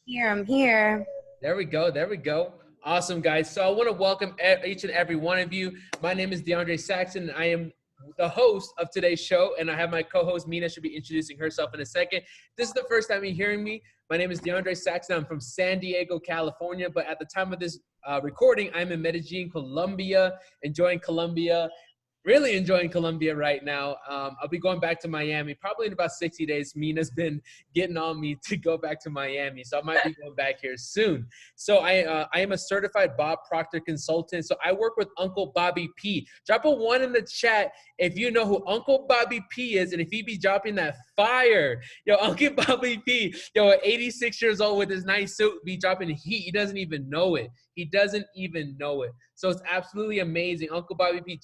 Here, I'm here. There we go. There we go. Awesome, guys. So I want to welcome each and every one of you. My name is DeAndre Saxon, and I am the host of today's show, and I have my co-host, Mina, should be introducing herself in a second. This is the first time you're hearing me. My name is DeAndre Saxon. I'm from San Diego, California, but at the time of this recording, I'm in Medellin, Colombia, really enjoying Colombia right now. I'll be going back to Miami probably in about 60 days. Mina's been getting on me to go back to Miami, so I might be going back here soon. So I am a certified Bob Proctor Consultant. So I work with Uncle Bobby P. Drop a 1 in the chat if you know who Uncle Bobby P is, and if he be dropping that fire. Yo, Uncle Bobby P, yo, at 86 years old with his nice suit, be dropping heat. He doesn't even know it. He doesn't even know it. So it's absolutely amazing. Uncle Bobby P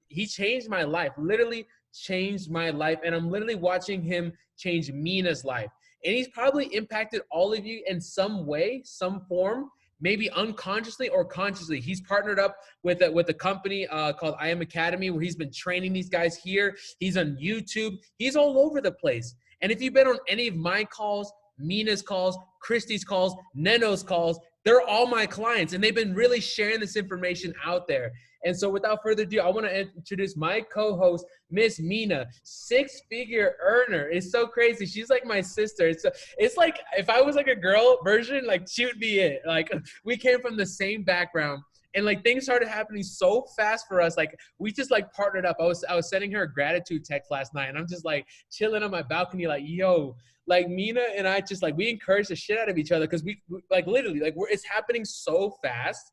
he changed my life, literally changed my life. And I'm literally watching him change Mina's life. And he's probably impacted all of you in some way, some form, maybe unconsciously or consciously. He's partnered up with a company called I Am Academy, where he's been training these guys here. He's on YouTube. He's all over the place. And if you've been on any of my calls, Mina's calls, Christy's calls, Neno's calls, they're all my clients, and they've been really sharing this information out there. And so without further ado, I want to introduce my co-host, Miss Mina, 6-figure earner. It's so crazy. She's like my sister. It's like if I was like a girl version, like she would be it. Like we came from the same background. And like things started happening so fast for us. Like we just like partnered up. I was sending her a gratitude text last night, and I'm just like chilling on my balcony, like, yo, like Mina and I just like we encourage the shit out of each other because we like literally like it's happening so fast,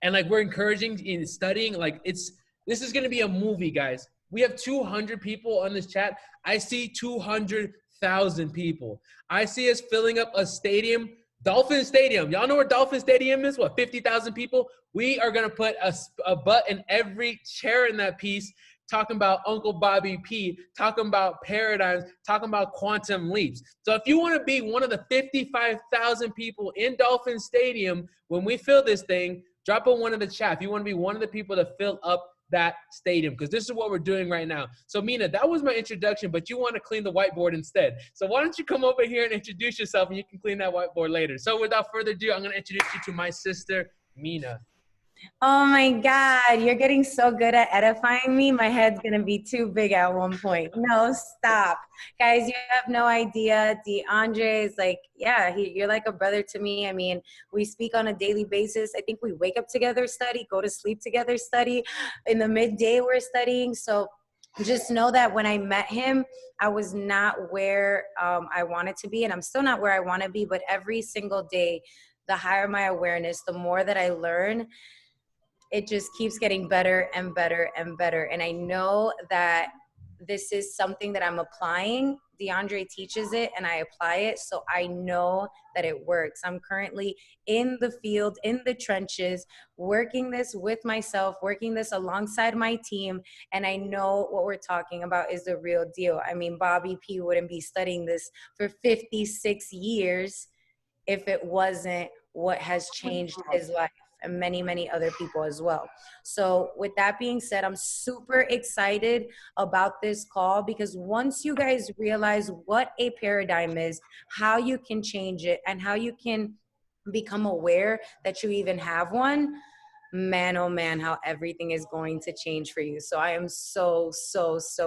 and like we're encouraging in studying. Like this is gonna be a movie, guys. We have 200 people on this chat. I see 200,000 people. I see us filling up a stadium. Dolphin Stadium. Y'all know where Dolphin Stadium is? What, 50,000 people? We are going to put a butt in every chair in that piece, talking about Uncle Bobby P, talking about paradigms, talking about quantum leaps. So if you want to be one of the 55,000 people in Dolphin Stadium when we fill this thing, drop a 1 in the chat. If you want to be one of the people to fill up that stadium, because this is what we're doing right now. So Mina, that was my introduction, but you want to clean the whiteboard instead. So why don't you come over here and introduce yourself, and you can clean that whiteboard later. So without further ado, I'm going to introduce you to my sister, Mina. Oh my God, you're getting so good at edifying me. My head's going to be too big at one point. No, stop. Guys, you have no idea. DeAndre is like, yeah, you're like a brother to me. I mean, we speak on a daily basis. I think we wake up together, study, go to sleep together, study. In the midday, we're studying. So just know that when I met him, I was not where I wanted to be, and I'm still not where I want to be. But every single day, the higher my awareness, the more that I learn, it just keeps getting better and better and better. And I know that this is something that I'm applying. DeAndre teaches it and I apply it. So I know that it works. I'm currently in the field, in the trenches, working this with myself, working this alongside my team. And I know what we're talking about is the real deal. I mean, Bobby P wouldn't be studying this for 56 years if it wasn't what has changed his life, and many, many other people as well. So with that being said, I'm super excited about this call, because once you guys realize what a paradigm is, how you can change it, and how you can become aware that you even have one, man, oh man, how everything is going to change for you. So I am so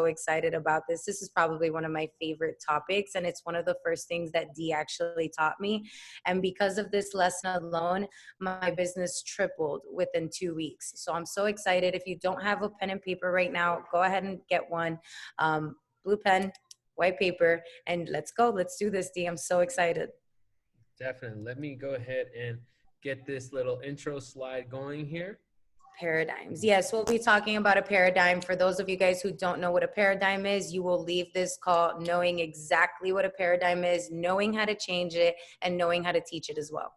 excited about this. This is probably one of my favorite topics, and it's one of the first things that D actually taught me. And because of this lesson alone, my business tripled within 2 weeks. So I'm so excited. If you don't have a pen and paper right now, go ahead and get one. Blue pen, white paper, and let's go. Let's do this, D. I'm so excited. Definitely. Let me go ahead and get this little intro slide going here. Paradigms. Yes, we'll be talking about a paradigm. For those of you guys who don't know what a paradigm is, you will leave this call knowing exactly what a paradigm is, knowing how to change it, and knowing how to teach it as well.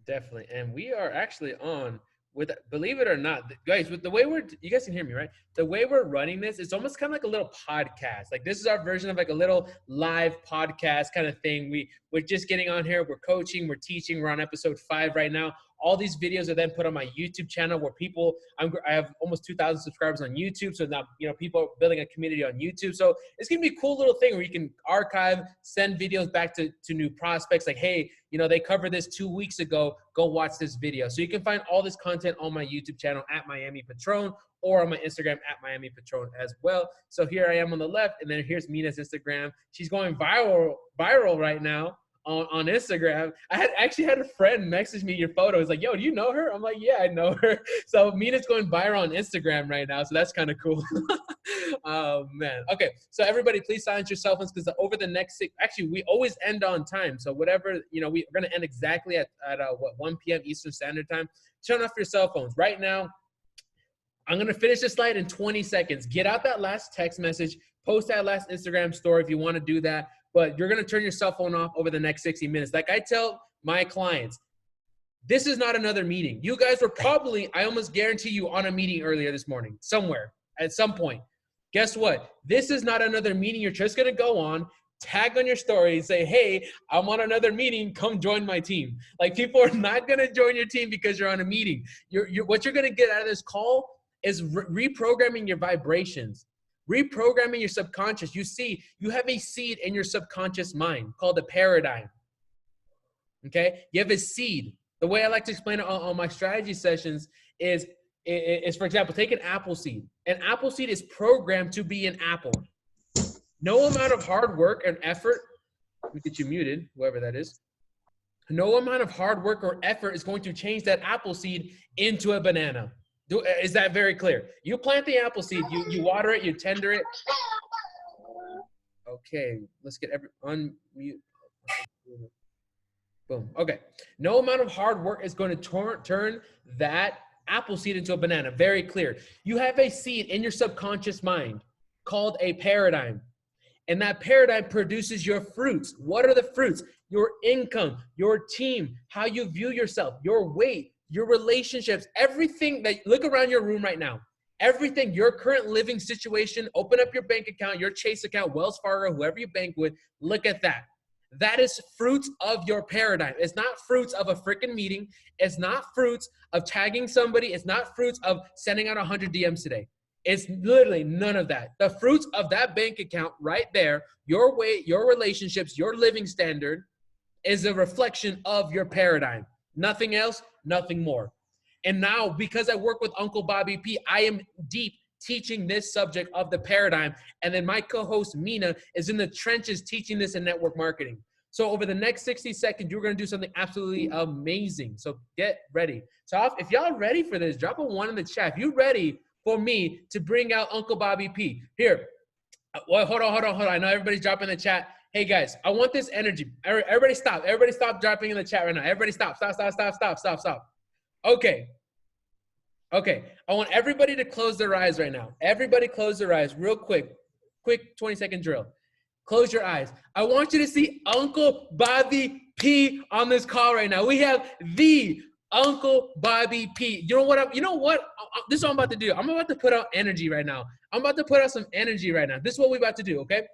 Definitely. And we are actually on with, believe it or not, guys, with the way you guys can hear me, right? The way we're running this, it's almost kind of like a little podcast. Like this is our version of like a little live podcast kind of thing. We're just getting on here. We're coaching, we're teaching. We're on episode 5 right now. All these videos are then put on my YouTube channel where people, I have almost 2,000 subscribers on YouTube. So now, you know, people are building a community on YouTube. So it's going to be a cool little thing where you can archive, send videos back to new prospects. Like, hey, you know, they covered this 2 weeks ago. Go watch this video. So you can find all this content on my YouTube channel at Miami Patron, or on my Instagram at Miami Patron as well. So here I am on the left, and then here's Mina's Instagram. She's going viral right now on Instagram. I had actually had a friend message me your photo. He's like, yo, do you know her? I'm like, yeah, I know her. So Mina's going viral on Instagram right now. So that's kind of cool. Oh man. Okay. So everybody please silence your cell phones, because over the next actually we always end on time. So whatever, you know, we're going to end exactly at 1 p.m. Eastern Standard Time. Turn off your cell phones right now. I'm going to finish the slide in 20 seconds. Get out that last text message, post that last Instagram story if you want to do that, but you're going to turn your cell phone off over the next 60 minutes. Like I tell my clients, this is not another meeting. You guys were probably, I almost guarantee you, on a meeting earlier this morning, somewhere, at some point. Guess what? This is not another meeting. You're just going to go on, tag on your story and say, hey, I'm on another meeting. Come join my team. Like, people are not going to join your team because you're on a meeting. What you're going to get out of this call is reprogramming your vibrations, reprogramming your subconscious. You see, you have a seed in your subconscious mind called a paradigm. Okay? You have a seed. The way I like to explain it on my strategy sessions is, for example, take an apple seed. An apple seed is programmed to be an apple. No amount of hard work and effort, let me get you muted, whoever that is. No amount of hard work or effort is going to change that apple seed into a banana. Is that very clear? You plant the apple seed, you water it, you tender it. Okay, let's get unmute. Boom. Okay. No amount of hard work is going to turn that apple seed into a banana. Very clear. You have a seed in your subconscious mind called a paradigm. And that paradigm produces your fruits. What are the fruits? Your income, your team, how you view yourself, your weight, your relationships, everything that, look around your room right now, everything, your current living situation, open up your bank account, your Chase account, Wells Fargo, whoever you bank with, look at that. That is fruits of your paradigm. It's not fruits of a freaking meeting. It's not fruits of tagging somebody. It's not fruits of sending out 100 DMs today. It's literally none of that. The fruits of that bank account right there, your weight, your relationships, your living standard is a reflection of your paradigm. Nothing else, nothing more. And now, because I work with Uncle Bobby P, I am deep teaching this subject of the paradigm. And then my co-host Mina is in the trenches teaching this in network marketing. So over the next 60 seconds, you're going to do something absolutely amazing. So get ready. So if y'all ready for this, drop a 1 in the chat. If you're ready for me to bring out Uncle Bobby P. Here. Well, hold on. I know everybody's dropping in the chat. Hey guys, I want this energy. Everybody stop. Everybody stop dropping in the chat right now. Everybody stop. Stop. Okay. I want everybody to close their eyes right now. Everybody close their eyes real quick. Quick 20-second drill. Close your eyes. I want you to see Uncle Bobby P on this call right now. We have the Uncle Bobby P. You know what? This is what I'm about to do. I'm about to put out energy right now. I'm about to put out some energy right now. This is what we're about to do, okay?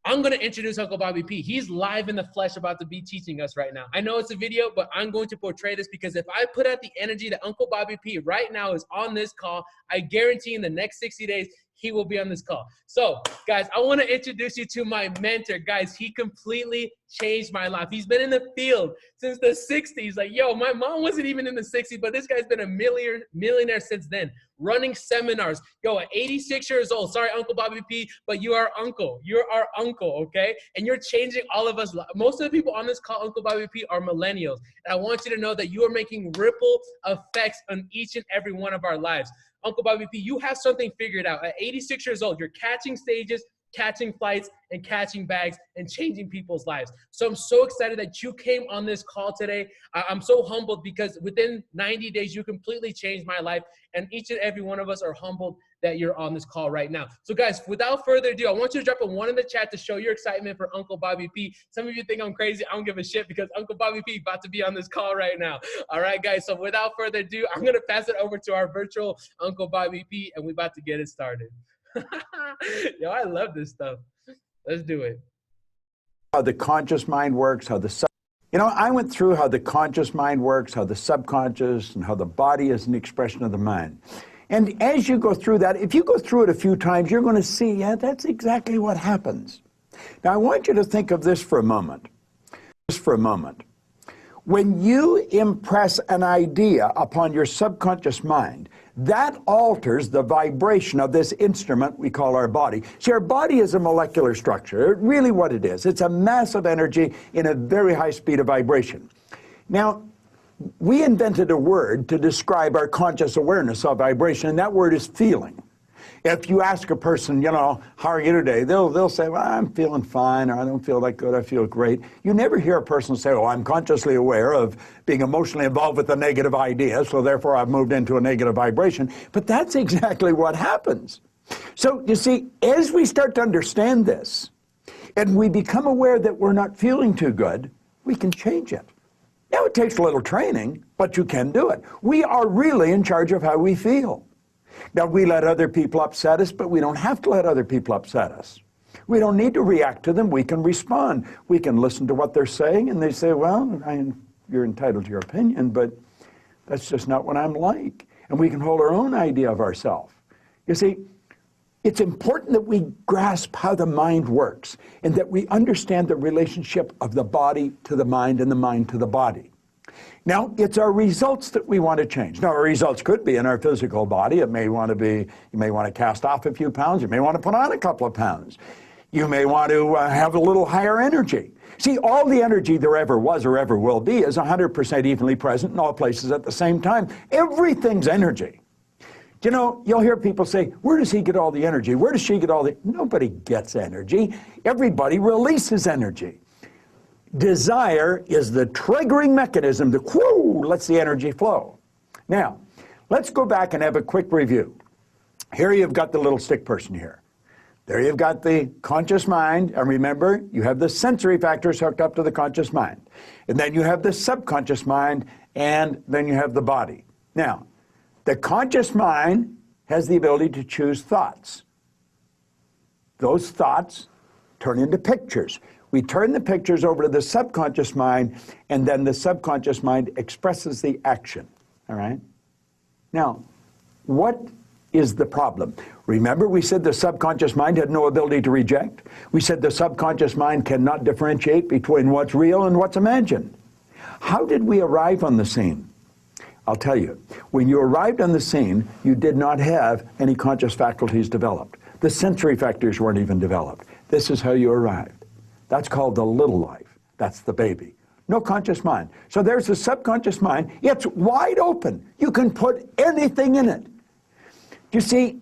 I'm going to introduce Uncle Bobby P. He's live in the flesh about to be teaching us right now. I know it's a video, but I'm going to portray this because if I put out the energy that Uncle Bobby P right now is on this call, I guarantee in the next 60 days, he will be on this call. So, guys, I want to introduce you to my mentor. Guys, he completely changed my life. He's been in the field since the 60s. Like, yo, my mom wasn't even in the 60s, but this guy's been a millionaire since then, running seminars. Yo, at 86 years old, sorry, Uncle Bobby P, but you are uncle. You're our uncle, okay? And you're changing all of us. Most of the people on this call, Uncle Bobby P, are millennials. And I want you to know that you are making ripple effects on each and every one of our lives. Uncle Bobby P, you have something figured out. At 86 years old, you're catching stages, catching flights, and catching bags and changing people's lives. So I'm so excited that you came on this call today. I'm so humbled because within 90 days, you completely changed my life. And each and every one of us are humbled that you're on this call right now. So guys, without further ado, I want you to drop a 1 in the chat to show your excitement for Uncle Bobby P. Some of you think I'm crazy. I don't give a shit because Uncle Bobby P about to be on this call right now. All right, guys. So without further ado, I'm going to pass it over to our virtual Uncle Bobby P, and we're about to get it started. Yo, I love this stuff. Let's do it. How the conscious mind works, how the You know, I went through how the conscious mind works, how the subconscious, and how the body is an expression of the mind. And as you go through that, if you go through it a few times, you're going to see, yeah, that's exactly what happens. Now, I want you to think of this for a moment. Just for a moment. When you impress an idea upon your subconscious mind, that alters the vibration of this instrument we call our body. See, our body is a molecular structure. Really what it is. It's a massive energy in a very high speed of vibration. Now, we invented a word to describe our conscious awareness of vibration, and that word is feeling. If you ask a person, you know, how are you today? They'll say, well, I'm feeling fine, or I don't feel that good, I feel great. You never hear a person say, oh, I'm consciously aware of being emotionally involved with a negative idea, so therefore I've moved into a negative vibration. But that's exactly what happens. So, you see, as we start to understand this, and we become aware that we're not feeling too good, we can change it. Now, it takes a little training, but you can do it. We are really in charge of how we feel. Now, we let other people upset us, but we don't have to let other people upset us. We don't need to react to them. We can respond. We can listen to what they're saying, and they say, well, you're entitled to your opinion, but that's just not what I'm like. And we can hold our own idea of ourselves. You see, it's important that we grasp how the mind works and that we understand the relationship of the body to the mind and the mind to the body. Now, it's our results that we want to change. Now, our results could be in our physical body. It may want to be, you may want to cast off a few pounds. You may want to put on a couple of pounds. You may want to have a little higher energy. See, all the energy there ever was or ever will be is 100% evenly present in all places at the same time. Everything's energy. You know, you'll hear people say, where does he get all the energy? Where does she get all the... Nobody gets energy. Everybody releases energy. Desire is the triggering mechanism that, whoo, lets the energy flow. Now, let's go back and have a quick review. Here you've got the little stick person here. There you've got the conscious mind, and remember, you have the sensory factors hooked up to the conscious mind. And then you have the subconscious mind, and then you have the body. Now, the conscious mind has the ability to choose thoughts. Those thoughts turn into pictures. We turn the pictures over to the subconscious mind, and then the subconscious mind expresses the action, all right? Now, what is the problem? Remember, we said the subconscious mind had no ability to reject. We said the subconscious mind cannot differentiate between what's real and what's imagined. How did we arrive on the scene? I'll tell you. When you arrived on the scene, you did not have any conscious faculties developed. The sensory factors weren't even developed. This is how you arrived. That's called the little life. That's the baby. No conscious mind. So there's the subconscious mind. It's wide open. You can put anything in it. You see,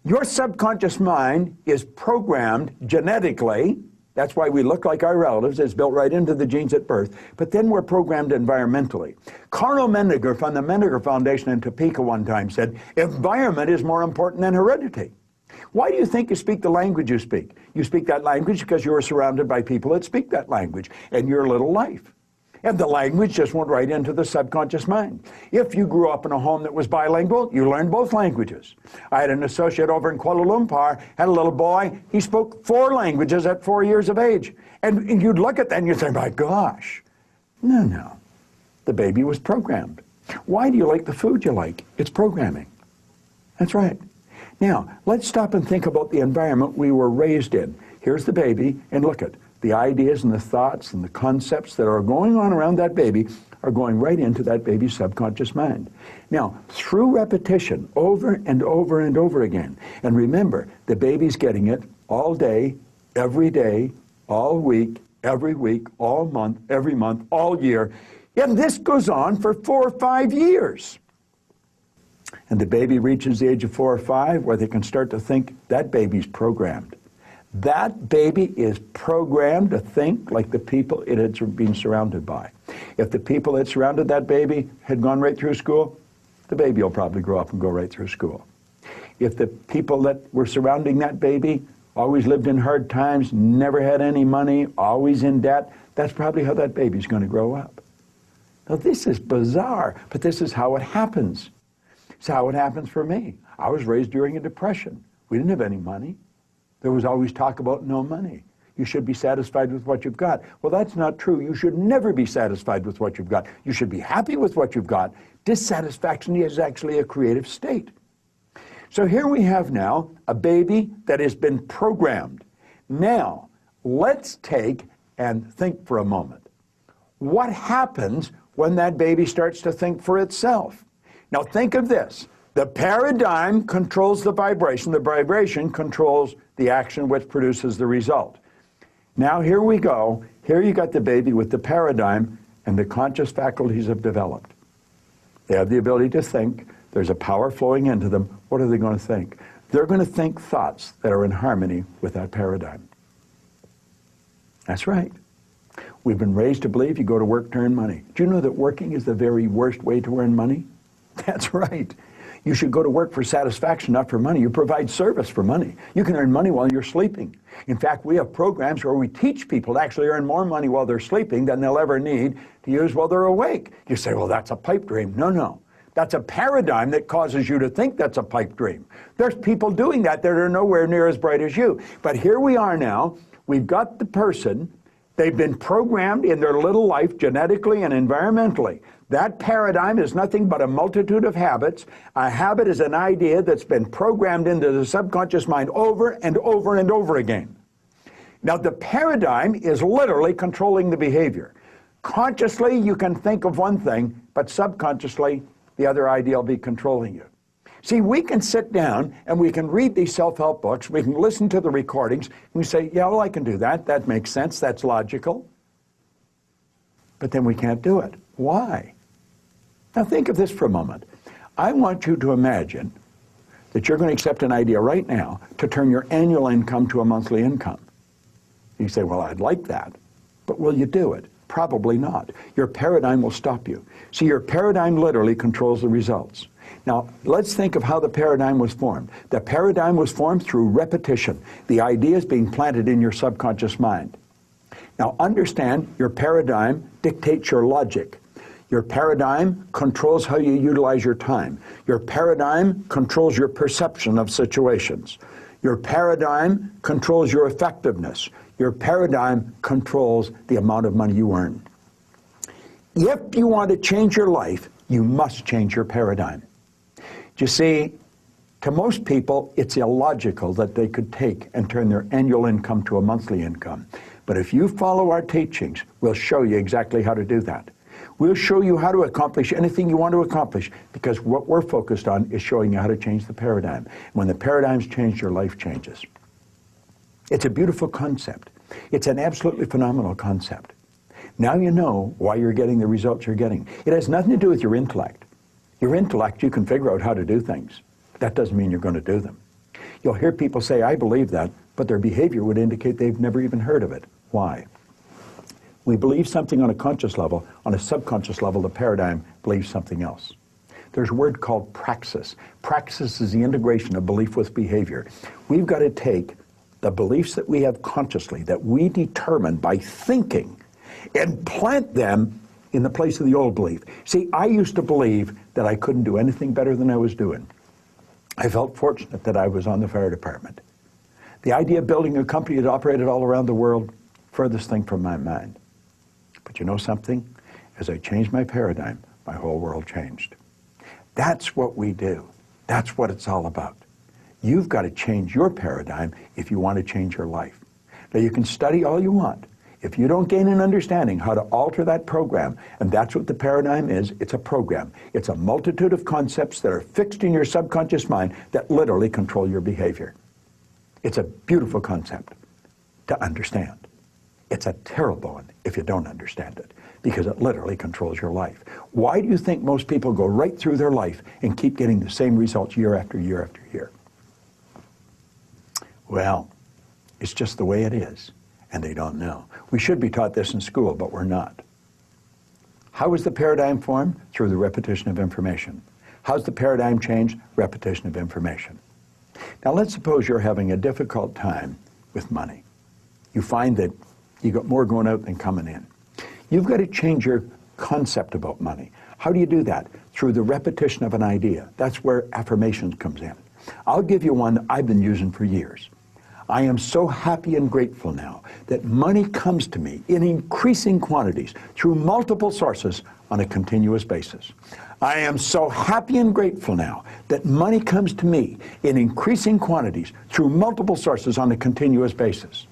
your subconscious mind is programmed genetically. That's why we look like our relatives. It's built right into the genes at birth. But then we're programmed environmentally. Carl Mendinger from the Mendinger Foundation in Topeka one time said, environment is more important than heredity. Why do you think you speak the language you speak? You speak that language because you are surrounded by people that speak that language in your little life. And the language just went right into the subconscious mind. If you grew up in a home that was bilingual, you learned both languages. I had an associate over in Kuala Lumpur, had a little boy, he spoke 4 languages at 4 years of age. And you'd look at that and you'd say, my gosh. No. The baby was programmed. Why do you like the food you like? It's programming. That's right. Now, let's stop and think about the environment we were raised in. Here's the baby, and look at the ideas and the thoughts and the concepts that are going on around that baby are going right into that baby's subconscious mind. Now, through repetition, over and over and over again, and remember, the baby's getting it all day, all week, every week, all month, every month, all year, and this goes on for 4 or 5 years. And the baby reaches the age of 4 or 5 where they can start to think that baby's programmed. That baby is programmed to think like the people it had been surrounded by. If the people that surrounded that baby had gone right through school, the baby will probably grow up and go right through school. If the people that were surrounding that baby always lived in hard times, never had any money, always in debt, that's probably how that baby's going to grow up. Now, this is bizarre, but this is how it happens. It's how it happens for me. I was raised during a depression. We didn't have any money. There was always talk about no money. you should be satisfied with what you've got. Well, that's not true. You should never be satisfied with what you've got. You should be happy with what you've got. Dissatisfaction is actually a creative state. So here we have now a baby that has been programmed. Now, let's take and think for a moment. What happens when that baby starts to think for itself? Now think of this. The paradigm controls the vibration controls the action which produces the result. Now here we go. Here you got the baby with the paradigm, and the conscious faculties have developed. They have the ability to think. There's a power flowing into them. What are they going to think? They're going to think thoughts that are in harmony with that paradigm. That's right. We've been raised to believe you go to work to earn money. Do you know that working is the very worst way to earn money? That's right. You should go to work for satisfaction, not for money. You provide service for money. You can earn money while you're sleeping. In fact, we have programs where we teach people to actually earn more money while they're sleeping than they'll ever need to use while they're awake. You say, well, that's a pipe dream. No, no. That's a paradigm that causes you to think that's a pipe dream. There's people doing that that are nowhere near as bright as you. But here we are now. We've got the person. They've been programmed in their little life genetically and environmentally. That paradigm is nothing but a multitude of habits. A habit is an idea that's been programmed into the subconscious mind over and over and over again. Now, the paradigm is literally controlling the behavior. Consciously, you can think of one thing, but subconsciously, the other idea will be controlling you. See, we can sit down and we can read these self-help books, we can listen to the recordings, and we say, yeah, well, I can do that. That makes sense. That's logical. But then we can't do it. Why? Now think of this for a moment. I want you to imagine that you're going to accept an idea right now to turn your annual income to a monthly income. You say, well, I'd like that, but will you do it? Probably not. Your paradigm will stop you. See, your paradigm literally controls the results. Now, let's think of how the paradigm was formed. The paradigm was formed through repetition. The idea is being planted in your subconscious mind. Now, understand your paradigm dictates your logic. Your paradigm controls how you utilize your time. Your paradigm controls your perception of situations. Your paradigm controls your effectiveness. Your paradigm controls the amount of money you earn. If you want to change your life, you must change your paradigm. You see, to most people, it's illogical that they could take and turn their annual income to a monthly income. But if you follow our teachings, we'll show you exactly how to do that. We'll show you how to accomplish anything you want to accomplish, because what we're focused on is showing you how to change the paradigm. When the paradigm's changed, your life changes. It's a beautiful concept. It's an absolutely phenomenal concept. Now you know why you're getting the results you're getting. It has nothing to do with your intellect. Your intellect, you can figure out how to do things. That doesn't mean you're going to do them. You'll hear people say, I believe that, but their behavior would indicate they've never even heard of it. Why? We believe something on a conscious level. On a subconscious level, the paradigm believes something else. There's a word called praxis. Praxis is the integration of belief with behavior. We've got to take the beliefs that we have consciously, that we determine by thinking, and plant them in the place of the old belief. See, I used to believe that I couldn't do anything better than I was doing. I felt fortunate that I was on the fire department. The idea of building a company that operated all around the world, furthest thing from my mind. But you know something? As I changed my paradigm, my whole world changed. That's what we do. That's what it's all about. You've got to change your paradigm if you want to change your life. Now, you can study all you want. If you don't gain an understanding how to alter that program, and that's what the paradigm is, it's a program. It's a multitude of concepts that are fixed in your subconscious mind that literally control your behavior. It's a beautiful concept to understand. It's a terrible one if you don't understand it, because it literally controls your life. Why do you think most people go right through their life and keep getting the same results year after year after year? Well, it's just the way it is, and they don't know. We should be taught this in school, but we're not. How is the paradigm formed? Through the repetition of information. How's the paradigm changed? Repetition of information. Now let's suppose you're having a difficult time with money. You find that you got more going out than coming in. You've got to change your concept about money. How do you do that? Through the repetition of an idea. That's where affirmations comes in. I'll give you one that I've been using for years. I am so happy and grateful now that money comes to me in increasing quantities through multiple sources on a continuous basis. I am so happy and grateful now that money comes to me in increasing quantities through multiple sources on a continuous basis.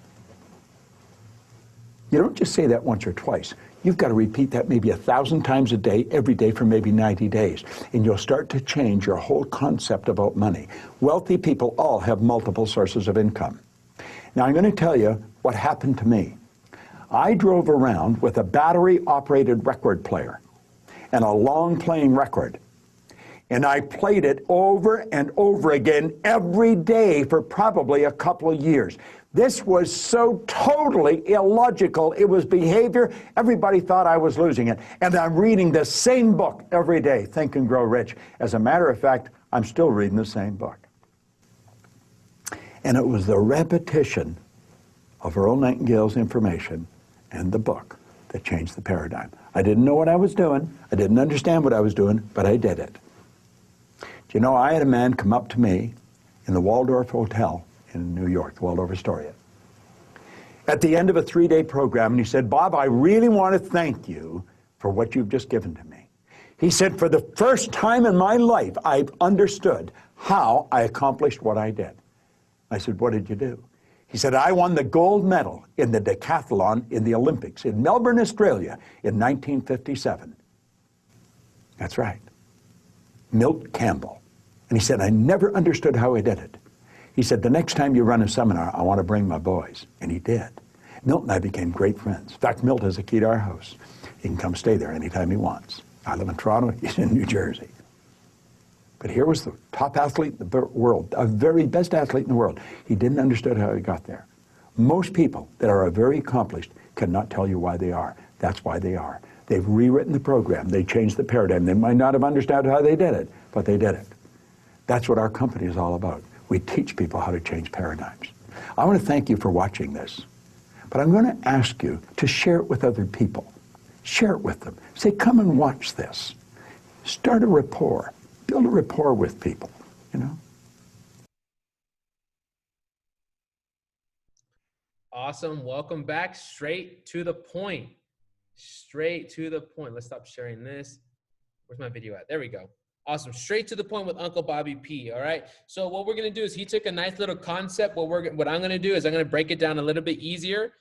You don't just say that once or twice. You've got to repeat that maybe 1,000 times a day, every day for maybe 90 days. And you'll start to change your whole concept about money. Wealthy people all have multiple sources of income. Now I'm going to tell you what happened to me. I drove around with a battery-operated record player and a long-playing record. And I played it over and over again every day for probably a couple of years. This was so totally illogical. It was behavior. Everybody thought I was losing it. And I'm reading the same book every day, Think and Grow Rich. As a matter of fact, I'm still reading the same book. And it was the repetition of Earl Nightingale's information and the book that changed the paradigm. I didn't know what I was doing. I didn't understand what I was doing, but I did it. Do you know, I had a man come up to me in the Waldorf Hotel in New York, the Waldorf Astoria, at the end of a 3-day program, and he said, Bob, I really want to thank you for what you've just given to me. He said, for the first time in my life, I've understood how I accomplished what I did. I said, what did you do? He said, I won the gold medal in the decathlon in the Olympics in Melbourne, Australia in 1957. That's right. Milt Campbell. And he said, I never understood how I did it. He said, the next time you run a seminar, I want to bring my boys. And he did. Milt and I became great friends. In fact, Milt has a key to our house. He can come stay there anytime he wants. I live in Toronto, he's in New Jersey. But here was the top athlete in the world, a very best athlete in the world. He didn't understand how he got there. Most people that are very accomplished cannot tell you why they are. That's why they are. They've rewritten the program. They changed the paradigm. They might not have understood how they did it, but they did it. That's what our company is all about. We teach people how to change paradigms. I want to thank you for watching this, but I'm going to ask you to share it with other people. Share it with them. Say, come and watch this. Start a rapport. Build a rapport with people, you know? Awesome. Welcome back. Straight to the point. Straight to the point. Let's stop sharing this. Where's my video at? There we go. Awesome. Straight to the point with Uncle Bobby P. All right. So what we're going to do is he took a nice little concept. What I'm going to do is I'm going to break it down a little bit easier.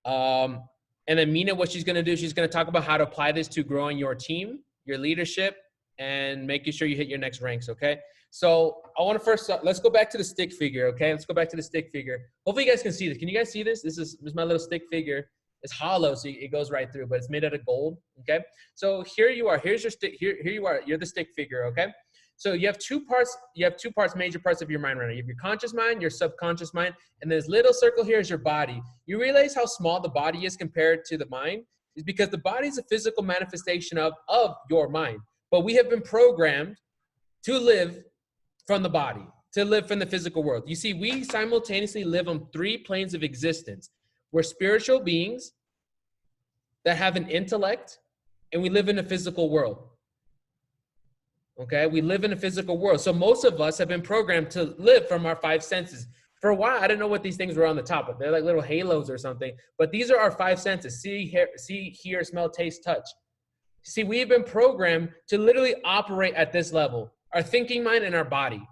And then Mina, what she's going to do, she's going to talk about how to apply this to growing your team, your leadership, and making sure you hit your next ranks. Okay. So I want to first, let's go back to the stick figure. Okay. Let's go back to the stick figure. Hopefully you guys can see this. Can you guys see this? This is my little stick figure. It's hollow, so it goes right through, but it's made out of gold, okay? So here you are. Here's your stick. Here you are. You're the stick figure, okay? So you have two parts. You have two parts, major parts of your mind right now. You have your conscious mind, your subconscious mind, and this little circle here is your body. You realize how small the body is compared to the mind? Is because the body is a physical manifestation of your mind. But we have been programmed to live from the body, to live from the physical world. You see, we simultaneously live on 3 planes of existence. We're spiritual beings that have an intellect, and we live in a physical world. Okay, we live in a physical world. So most of us have been programmed to live from our 5 senses. For a while, I didn't know what these things were on the top, but they're like little halos or something. But these are our 5 senses: see, hear, smell, taste, touch. See, we've been programmed to literally operate at this level, our thinking mind and our body.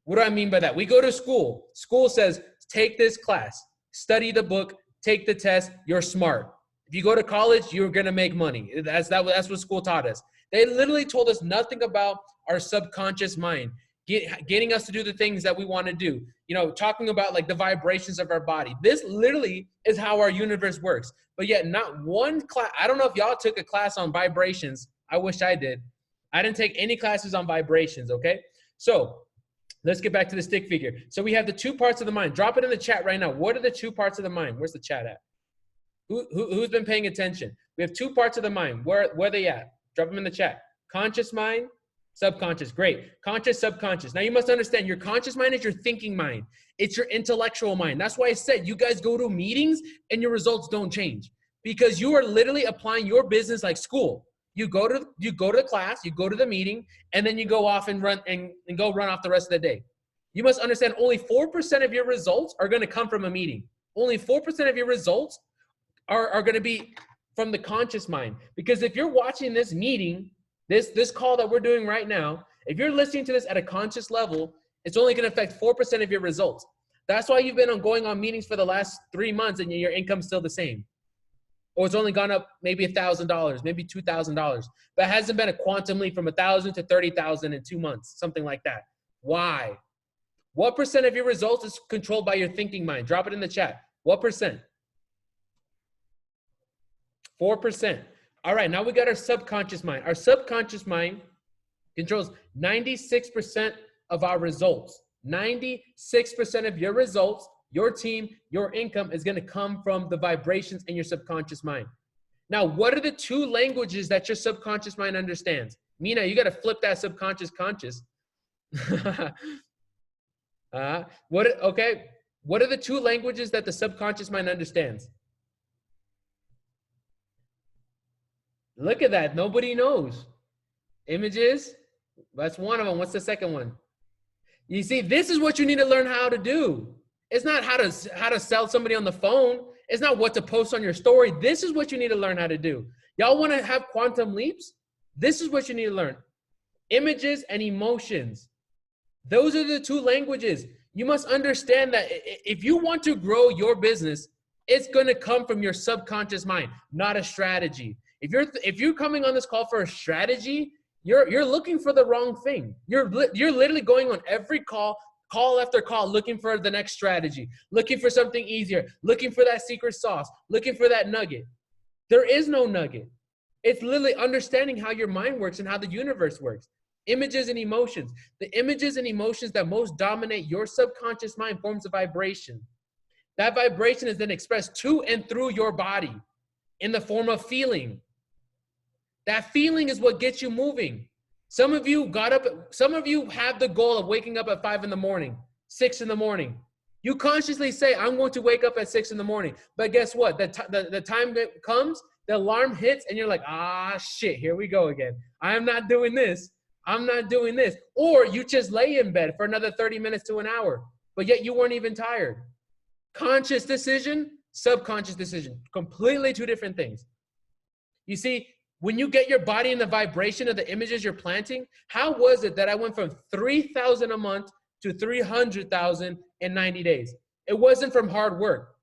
What do I mean by that? We go to school. School says, take this class, study the book, take the test, you're smart. If you go to college, you're going to make money. That's what school taught us. They literally told us nothing about our subconscious mind, getting us to do the things that we want to do. You know, talking about like the vibrations of our body. This literally is how our universe works. But yet not one class, I don't know if y'all took a class on vibrations. I wish I did. I didn't take any classes on vibrations, okay? So let's get back to the stick figure. So we have the 2 parts of the mind. Drop it in the chat right now. What are the 2 parts of the mind? Where's the chat at? Who's been paying attention? We have 2 parts of the mind. Where are they at? Drop them in the chat. Conscious mind, subconscious. Great. Conscious, subconscious. Now you must understand your conscious mind is your thinking mind. It's your intellectual mind. That's why I said you guys go to meetings and your results don't change, because you are literally applying your business like school. You go to the class, you go to the meeting, and then you go off and run and go run off the rest of the day. You must understand only 4% of your results are going to come from a meeting. Only 4% of your results are going to be from the conscious mind. Because if you're watching this meeting, this call that we're doing right now, if you're listening to this at a conscious level, it's only going to affect 4% of your results. That's why you've been going on meetings for the last 3 months and your income's still the same. Or it's only gone up maybe $1,000, maybe $2,000. But it hasn't been a quantum leap from 1,000 to 30,000 in 2 months, something like that. Why? What percent of your results is controlled by your thinking mind? Drop it in the chat. What percent? 4%. All right, now we got our subconscious mind. Our subconscious mind controls 96% of our results. 96% of your results, your team, your income is going to come from the vibrations in your subconscious mind. Now, what are the 2 languages that your subconscious mind understands? Mina, you got to flip that subconscious conscious. Okay. What are the 2 languages that the subconscious mind understands? Look at that. Nobody knows. Images. That's one of them. What's the second one? You see, this is what you need to learn how to do. It's not how to sell somebody on the phone. It's not what to post on your story. This is what you need to learn how to do. Y'all want to have quantum leaps? This is what you need to learn. Images and emotions. Those are the 2 languages. You must understand that if you want to grow your business, it's going to come from your subconscious mind, not a strategy. If you're coming on this call for a strategy, you're looking for the wrong thing. You're literally going on every call after call, looking for the next strategy, looking for something easier, looking for that secret sauce, looking for that nugget. There is no nugget. It's literally understanding how your mind works and how the universe works. Images and emotions. The images and emotions that most dominate your subconscious mind forms a vibration. That vibration is then expressed to and through your body in the form of feeling. That feeling is what gets you moving. Some of you have the goal of waking up at 5 in the morning, 6 in the morning. You consciously say, I'm going to wake up at 6 in the morning. But guess what? The time that comes, the alarm hits and you're like, shit, here we go again. I am not doing this. I'm not doing this. Or you just lay in bed for another 30 minutes to an hour, but yet you weren't even tired. Conscious decision, subconscious decision, completely 2 different things. You see, when you get your body in the vibration of the images you're planting, how was it that I went from 3,000 a month to 300,000 in 90 days? It wasn't from hard work.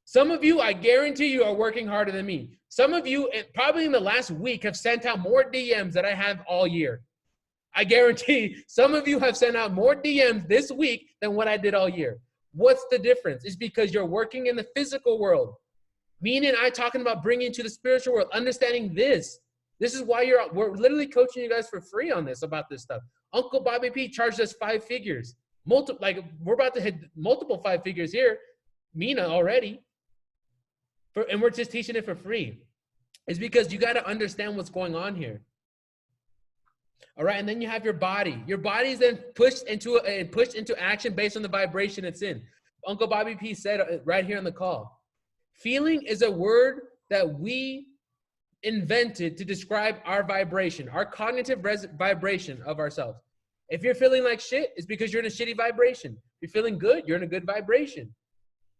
Some of you, I guarantee you, are working harder than me. Some of you, probably in the last week, have sent out more DMs than I have all year. I guarantee some of you have sent out more DMs this week than what I did all year. What's the difference? It's because you're working in the physical world. Me and I talking about bringing to the spiritual world, understanding this. This is why we're literally coaching you guys for free on this, about this stuff. Uncle Bobby P charged us 5 figures. We're about to hit multiple 5 figures here. Mina already. And we're just teaching it for free. It's because you got to understand what's going on here. All right, and then you have your body. Your body is then pushed into action based on the vibration it's in. Uncle Bobby P said right here on the call, feeling is a word that we invented to describe our vibration, our cognitive vibration of ourselves. If you're feeling like shit, it's because you're in a shitty vibration. If you're feeling good, you're in a good vibration.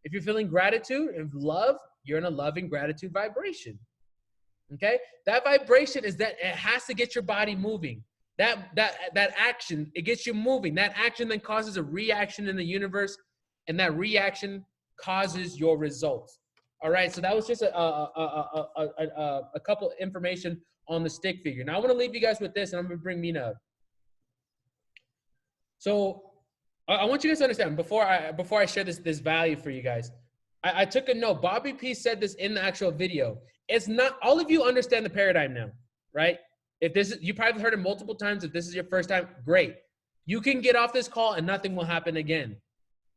If you're feeling gratitude and love, you're in a loving gratitude vibration. Okay? That vibration is that it has to get your body moving. That action, it gets you moving. That action then causes a reaction in the universe, and that reaction causes your results. All right, so that was just a couple information on the stick figure. Now I want to leave you guys with this, and I'm going to bring Mina up. So I want you guys to understand, before I share this value for you guys, I took a note. Bobby P said this in the actual video. It's not, all of you understand the paradigm now, right? If this is, you probably heard it multiple times. If this is your first time, great. You can get off this call and nothing will happen again.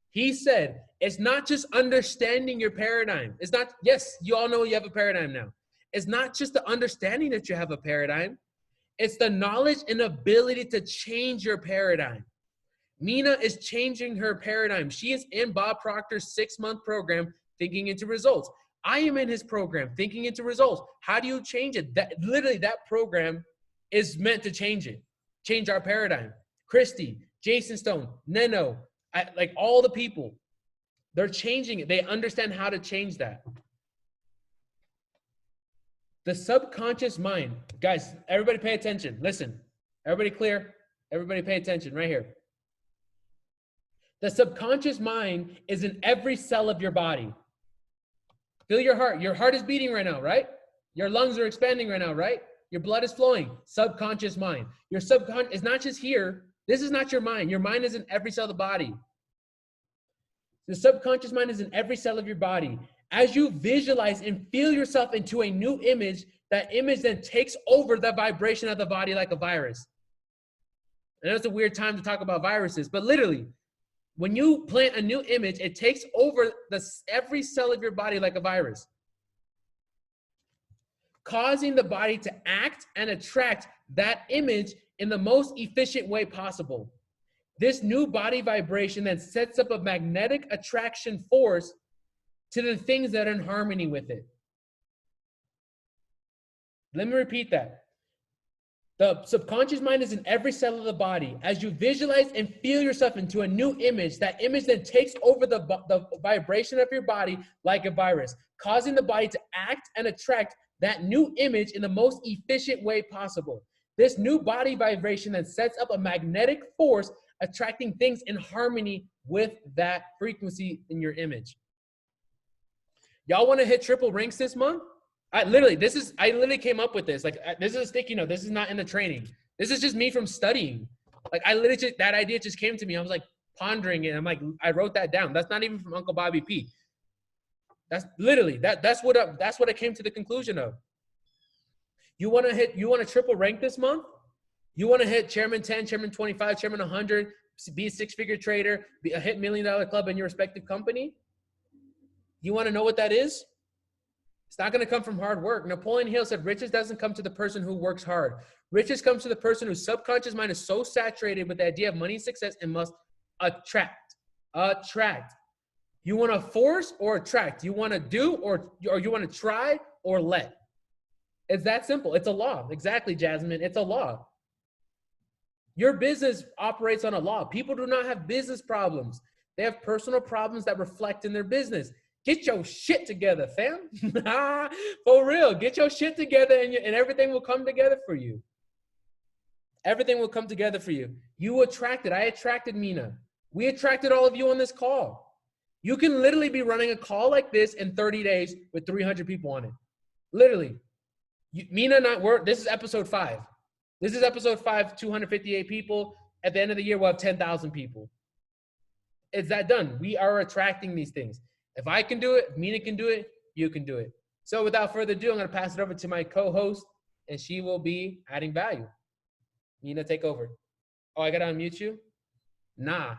He said, it's not just understanding your paradigm. It's not, yes, you all know you have a paradigm now. It's not just the understanding that you have a paradigm. It's the knowledge and ability to change your paradigm. Mina is changing her paradigm. She is in Bob Proctor's 6-month program, Thinking into Results. I am in his program, Thinking into Results. How do you change it? Literally, that program is meant to change it, change our paradigm. Christy, Jason Stone, Neno, Like all the people, they're changing it. They understand how to change that. The subconscious mind, guys, everybody pay attention. Listen, everybody clear? Everybody pay attention right here. The subconscious mind is in every cell of your body. Feel your heart. Your heart is beating right now, right? Your lungs are expanding right now, right? Your blood is flowing. Subconscious mind. Your subconscious is not just here. This is not your mind. Your mind is in every cell of the body. The subconscious mind is in every cell of your body. As you visualize and feel yourself into a new image, that image then takes over the vibration of the body like a virus. I know it's a weird time to talk about viruses, but literally, when you plant a new image, it takes over every cell of your body like a virus, causing the body to act and attract that image in the most efficient way possible. This new body vibration then sets up a magnetic attraction force to the things that are in harmony with it. Let me repeat that. The subconscious mind is in every cell of the body. As you visualize and feel yourself into a new image, that image then takes over the vibration of your body like a virus, causing the body to act and attract that new image in the most efficient way possible. This new body vibration then sets up a magnetic force attracting things in harmony with that frequency in your image. Y'all want to hit triple ranks this month? I literally came up with this. Like, this is a sticky note. This is not in the training. This is just me from studying. Like, that idea just came to me. I was like pondering it. I'm like, I wrote that down. That's not even from Uncle Bobby P. That's literally, that's what I came to the conclusion of. You want to triple rank this month? You want to hit Chairman 10, Chairman 25, Chairman 100, be a six-figure trader, hit $1 million club in your respective company? You want to know what that is? It's not going to come from hard work. Napoleon Hill said, riches doesn't come to the person who works hard. Riches comes to the person whose subconscious mind is so saturated with the idea of money and success and must attract. Attract. You want to force or attract? You want to do or you want to try or let? It's that simple. It's a law. Exactly, Jasmine. It's a law. Your business operates on a law. People do not have business problems. They have personal problems that reflect in their business. Get your shit together, fam. For real. Get your shit together and everything will come together for you. Everything will come together for you. You attracted. I attracted Mina. We attracted all of you on this call. You can literally be running a call like this in 30 days with 300 people on it. Literally. Mina and I, this is episode 5. This is episode 5, 258 people. At the end of the year, we'll have 10,000 people. Is that done? We are attracting these things. If I can do it, if Mina can do it, you can do it. So without further ado, I'm going to pass it over to my co-host, and she will be adding value. Mina, take over. Oh, I got to unmute you? Nah.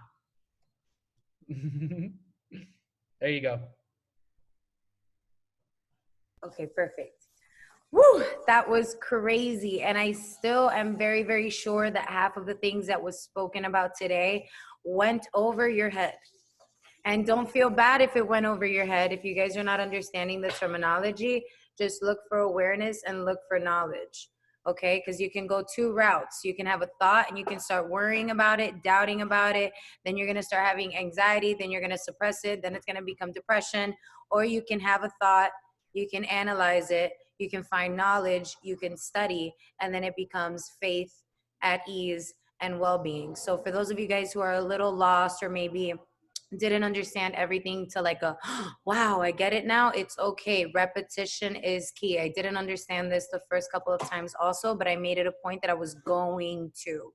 There you go. Okay, perfect. Woo, that was crazy. And I still am very, very sure that half of the things that was spoken about today went over your head. And don't feel bad if it went over your head. If you guys are not understanding the terminology, just look for awareness and look for knowledge, okay? Because you can go 2 routes. You can have a thought and you can start worrying about it, doubting about it. Then you're going to start having anxiety. Then you're going to suppress it. Then it's going to become depression. Or you can have a thought. You can analyze it. You can find knowledge. You can study. And then it becomes faith, at ease, and well-being. So for those of you guys who are a little lost or maybe didn't understand everything to like a, wow, I get it now. It's okay. Repetition is key. I didn't understand this the first couple of times also, but I made it a point that I was going to,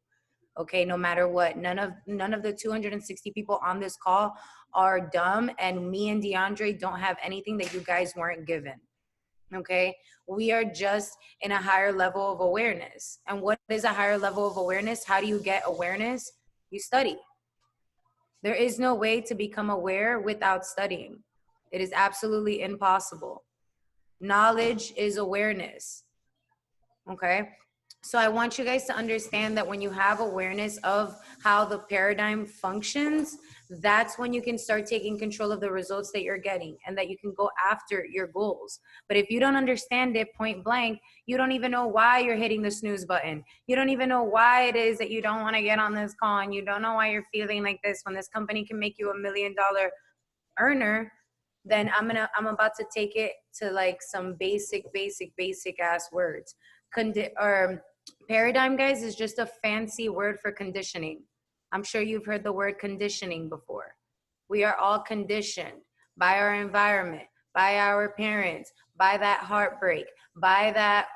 okay, no matter what. None of the 260 people on this call are dumb, and me and DeAndre don't have anything that you guys weren't given. Okay, we are just in a higher level of awareness. And what is a higher level of awareness? How do you get awareness? You study. There is no way to become aware without studying. It is absolutely impossible. Knowledge is awareness. Okay? So I want you guys to understand that when you have awareness of how the paradigm functions, that's when you can start taking control of the results that you're getting and that you can go after your goals. But if you don't understand it point blank, you don't even know why you're hitting the snooze button. You don't even know why it is that you don't want to get on this call, and you don't know why you're feeling like this when this company can make you $1 million earner. Then I'm about to take it to like some basic ass words. Paradigm, guys, is just a fancy word for conditioning. I'm sure you've heard the word conditioning before. We are all conditioned by our environment, by our parents, by that heartbreak, by that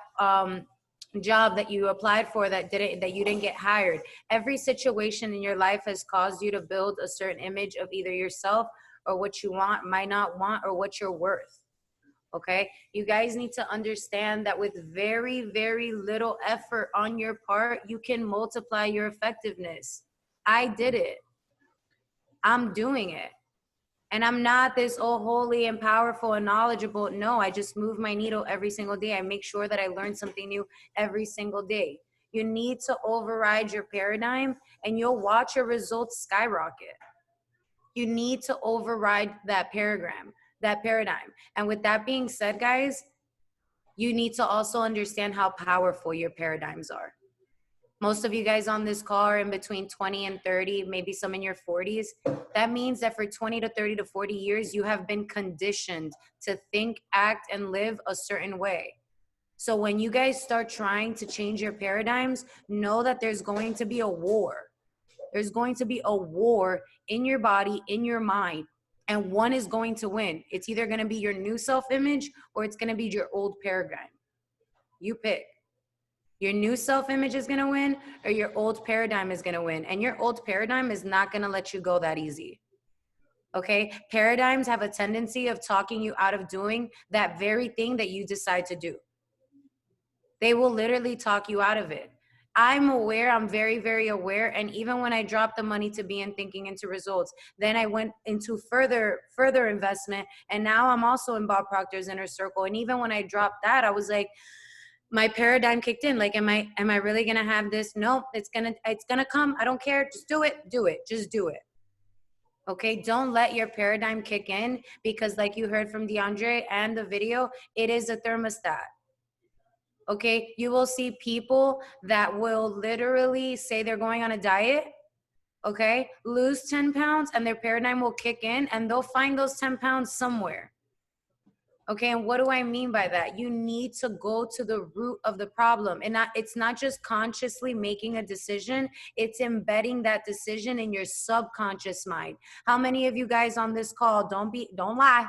job that you applied for that you didn't get hired. Every situation in your life has caused you to build a certain image of either yourself or what you want, might not want, or what you're worth. Okay, you guys need to understand that with very, very little effort on your part, you can multiply your effectiveness. I did it. I'm doing it. And I'm not this holy and powerful and knowledgeable. No, I just move my needle every single day. I make sure that I learn something new every single day. You need to override your paradigm and you'll watch your results skyrocket. You need to override that paradigm. And with that being said, guys, you need to also understand how powerful your paradigms are. Most of you guys on this call are in between 20 and 30, maybe some in your 40s. That means that for 20 to 30 to 40 years, you have been conditioned to think, act, and live a certain way. So when you guys start trying to change your paradigms, know that there's going to be a war. There's going to be a war in your body, in your mind, and one is going to win. It's either going to be your new self-image or it's going to be your old paradigm. You pick. Your new self-image is going to win or your old paradigm is going to win. And your old paradigm is not going to let you go that easy. Okay? Paradigms have a tendency of talking you out of doing that very thing that you decide to do. They will literally talk you out of it. I'm aware, I'm very, very aware. And even when I dropped the money to be in thinking into results, then I went into further investment. And now I'm also in Bob Proctor's inner circle. And even when I dropped that, I was like, my paradigm kicked in. Like, am I really gonna have this? No, it's gonna come. I don't care. Just do it. Just do it. Okay, don't let your paradigm kick in because like you heard from DeAndre and the video, it is a thermostat. Okay, you will see people that will literally say they're going on a diet, okay, lose 10 pounds and their paradigm will kick in and they'll find those 10 pounds somewhere. Okay, and what do I mean by that? You need to go to the root of the problem. And it's not just consciously making a decision, it's embedding that decision in your subconscious mind. How many of you guys on this call, don't lie,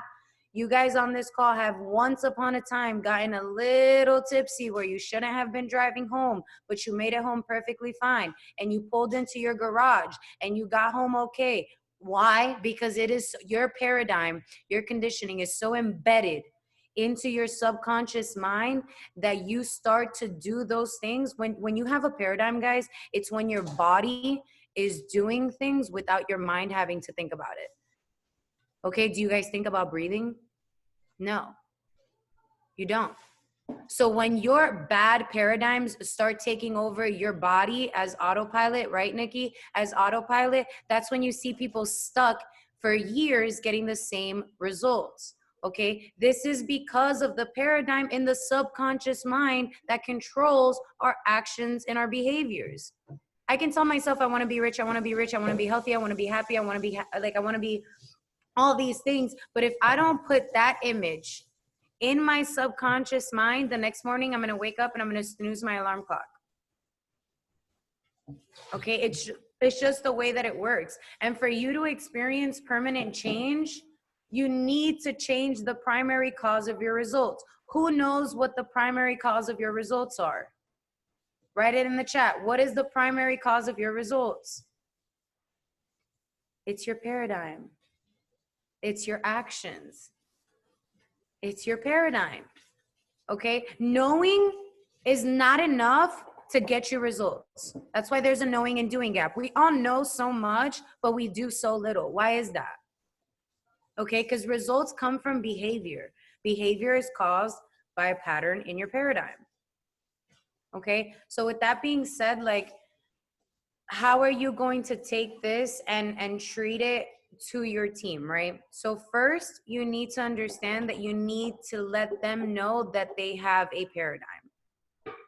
you guys on this call have once upon a time gotten a little tipsy where you shouldn't have been driving home, but you made it home perfectly fine. And you pulled into your garage and you got home okay. Why? Because it is your paradigm, your conditioning is so embedded into your subconscious mind that you start to do those things. When you have a paradigm, guys, it's when your body is doing things without your mind having to think about it. Okay, do you guys think about breathing? No, you don't. So when your bad paradigms start taking over your body as autopilot, right, Nikki? As autopilot, that's when you see people stuck for years getting the same results. Okay, this is because of the paradigm in the subconscious mind that controls our actions and our behaviors. I can tell myself I want to be rich, I want to be rich, I want to be healthy, I want to be happy, I want to be I want to be all these things. But if I don't put that image in my subconscious mind, the next morning I'm going to wake up and I'm going to snooze my alarm clock. Okay, it's just the way that it works. And for you to experience permanent change, you need to change the primary cause of your results. Who knows what the primary cause of your results are? Write it in the chat. What is the primary cause of your results? It's your paradigm. It's your actions. It's your paradigm. Okay? Knowing is not enough to get you results. That's why there's a knowing and doing gap. We all know so much, but we do so little. Why is that? Okay? Because results come from behavior. Behavior is caused by a pattern in your paradigm. Okay. So with that being said, like, how are you going to take this and treat it to your team, right? So first, you need to understand that you need to let them know that they have a paradigm.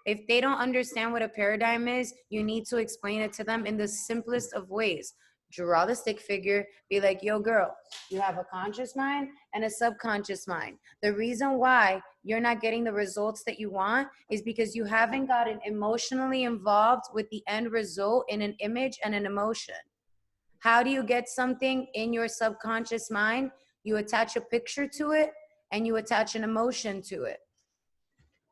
If they don't understand what a paradigm is, you need to explain it to them in the simplest of ways. Draw the stick figure, be like, yo, girl, you have a conscious mind and a subconscious mind. The reason why you're not getting the results that you want is because you haven't gotten emotionally involved with the end result in an image and an emotion. How do you get something in your subconscious mind? You attach a picture to it and you attach an emotion to it.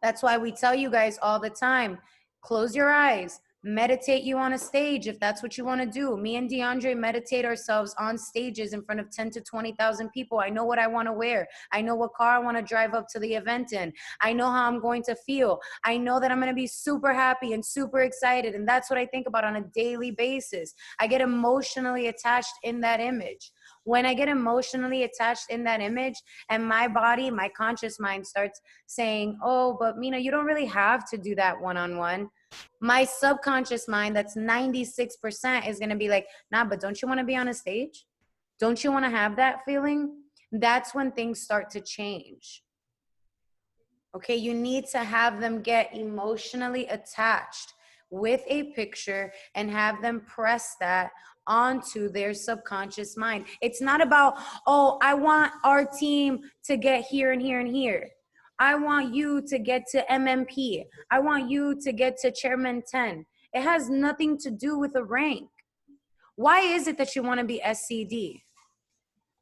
That's why we tell you guys all the time, close your eyes, meditate you on a stage if that's what you want to do. Me and DeAndre meditate ourselves on stages in front of 10 to 20,000 people. I know what I want to wear. I know what car I want to drive up to the event in. I know how I'm going to feel. I know that I'm going to be super happy and super excited. And that's what I think about on a daily basis. I get emotionally attached in that image. When I get emotionally attached in that image and my body, my conscious mind starts saying, oh, but Mina, you don't really have to do that one-on-one. My subconscious mind, that's 96%, is going to be like, nah, but don't you want to be on a stage? Don't you want to have that feeling? That's when things start to change. Okay, you need to have them get emotionally attached with a picture and have them press that onto their subconscious mind. It's not about, oh, I want our team to get here and here and here. I want you to get to MMP. I want you to get to Chairman 10. It has nothing to do with a rank. Why is it that you want to be SCD?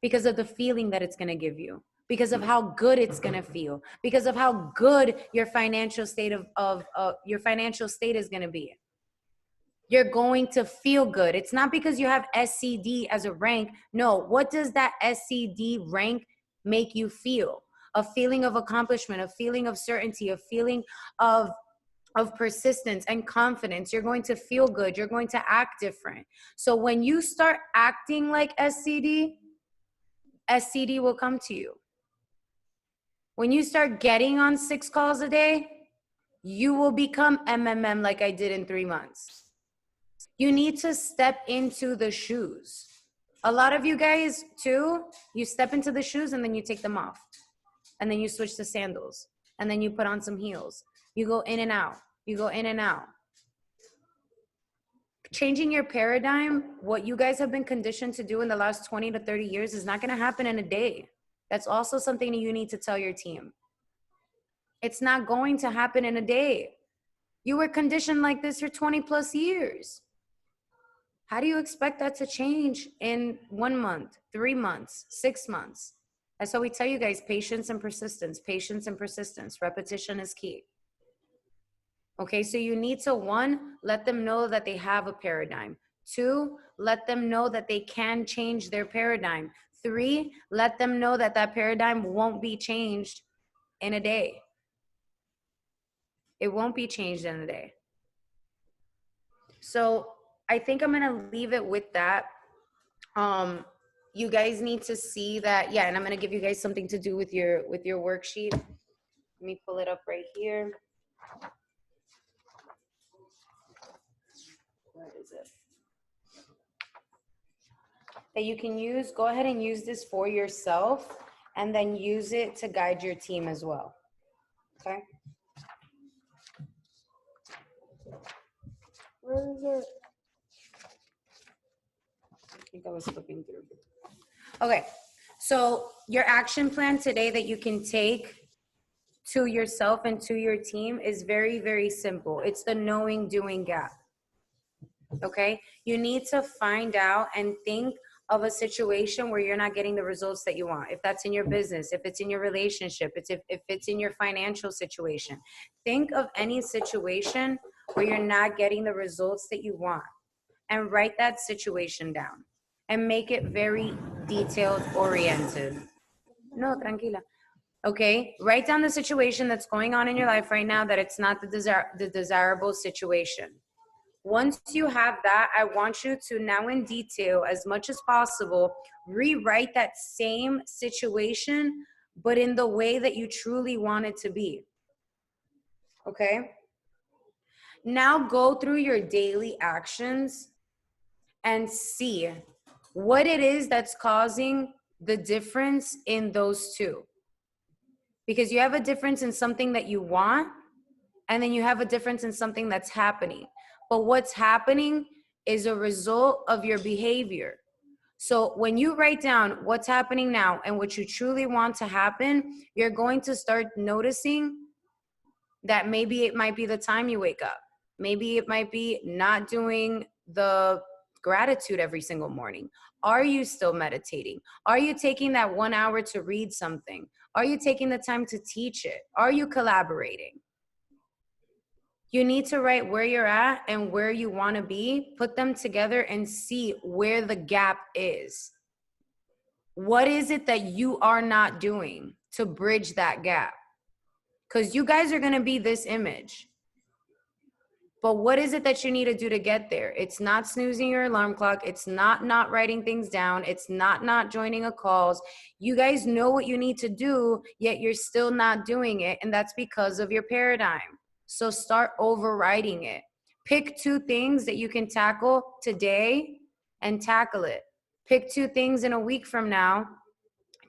Because of the feeling that it's going to give you, because of how good it's going to feel, because of how good your financial state your financial state is going to be. You're going to feel good. It's not because you have SCD as a rank. No, what does that SCD rank make you feel? A feeling of accomplishment, a feeling of certainty, a feeling of persistence and confidence. You're going to feel good. You're going to act different. So when you start acting like SCD will come to you. When you start getting on 6 calls a day, you will become MMM like I did in 3 months. You need to step into the shoes. A lot of you guys too, you step into the shoes and then you take them off. And then you switch to sandals. And then you put on some heels. You go in and out. You go in and out. Changing your paradigm, what you guys have been conditioned to do in the last 20 to 30 years, is not going to happen in a day. That's also something that you need to tell your team. It's not going to happen in a day. You were conditioned like this for 20 plus years. How do you expect that to change in 1 month, 3 months, 6 months? That's why we tell you guys, patience and persistence, patience and persistence. Repetition is key. Okay, so you need to, 1, let them know that they have a paradigm. 2, let them know that they can change their paradigm. 3, let them know that that paradigm won't be changed in a day. It won't be changed in a day. So I think I'm gonna leave it with that. You guys need to see that, yeah, and I'm gonna give you guys something to do with your worksheet. Let me pull it up right here. Where is it? That you can use, go ahead and use this for yourself and then use it to guide your team as well. Okay? Where is it? I think I was flipping through. Okay, so your action plan today that you can take to yourself and to your team is very, very simple. It's the knowing, doing gap. Okay, you need to find out and think of a situation where you're not getting the results that you want. If that's in your business, if it's in your relationship, if it's in your financial situation. Think of any situation where you're not getting the results that you want and write that situation down and make it very detailed oriented. No, tranquila. Okay, write down the situation that's going on in your life right now, that it's not the desirable situation. Once you have that, I want you to now in detail, as much as possible, rewrite that same situation, but in the way that you truly want it to be. Okay? Now go through your daily actions and see what it is that's causing the difference in those two. Because you have a difference in something that you want, and then you have a difference in something that's happening. But what's happening is a result of your behavior. So when you write down what's happening now and what you truly want to happen, you're going to start noticing that maybe it might be the time you wake up. Maybe it might be not doing the gratitude every single morning. Are you still meditating? Are you taking that 1 hour to read something? Are you taking the time to teach it? Are you collaborating? You need to write where you're at and where you want to be, put them together and see where the gap is. What is it that you are not doing to bridge that gap? Because you guys are going to be this image. But what is it that you need to do to get there? It's not snoozing your alarm clock. It's not writing things down. It's not joining a calls. You guys know what you need to do, yet you're still not doing it. And that's because of your paradigm. So start overriding it. Pick 2 things that you can tackle today and tackle it. Pick 2 things in a week from now,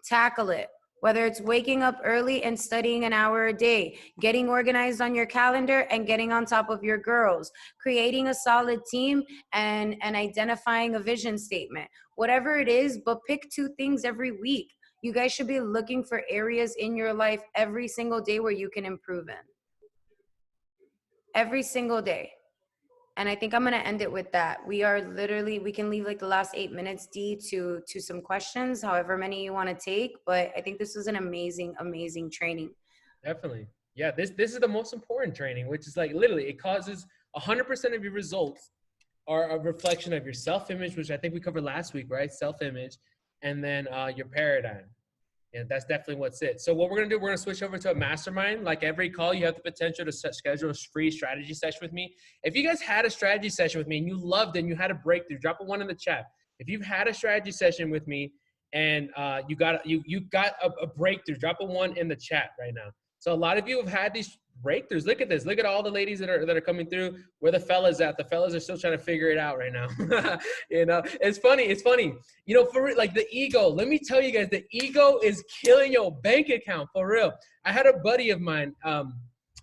tackle it. Whether it's waking up early and studying an hour a day, getting organized on your calendar and getting on top of your girls, creating a solid team and identifying a vision statement. Whatever it is, but pick 2 things every week. You guys should be looking for areas in your life every single day where you can improve in. Every single day. And I think I'm going to end it with that. We can leave like the last 8 minutes, D, to some questions, however many you want to take. But I think this was an amazing, amazing training. Definitely. Yeah, this is the most important training, which is like literally it causes 100% of your results are a reflection of your self-image, which I think we covered last week, right? Self-image, and then your paradigm. And that's definitely what's it. So what we're going to do, we're going to switch over to a mastermind. Like every call, you have the potential to schedule a free strategy session with me. If you guys had a strategy session with me and you loved it and you had a breakthrough, drop a 1 in the chat. If you've had a strategy session with me and you got a breakthrough, drop a 1 in the chat right now. So a lot of you have had these breakthroughs. Look at this. Look at all the ladies that are coming through. Where the fellas at? The fellas are still trying to figure it out right now. You know, it's funny. You know, for like the ego. Let me tell you guys, the ego is killing your bank account for real. I had a buddy of mine. I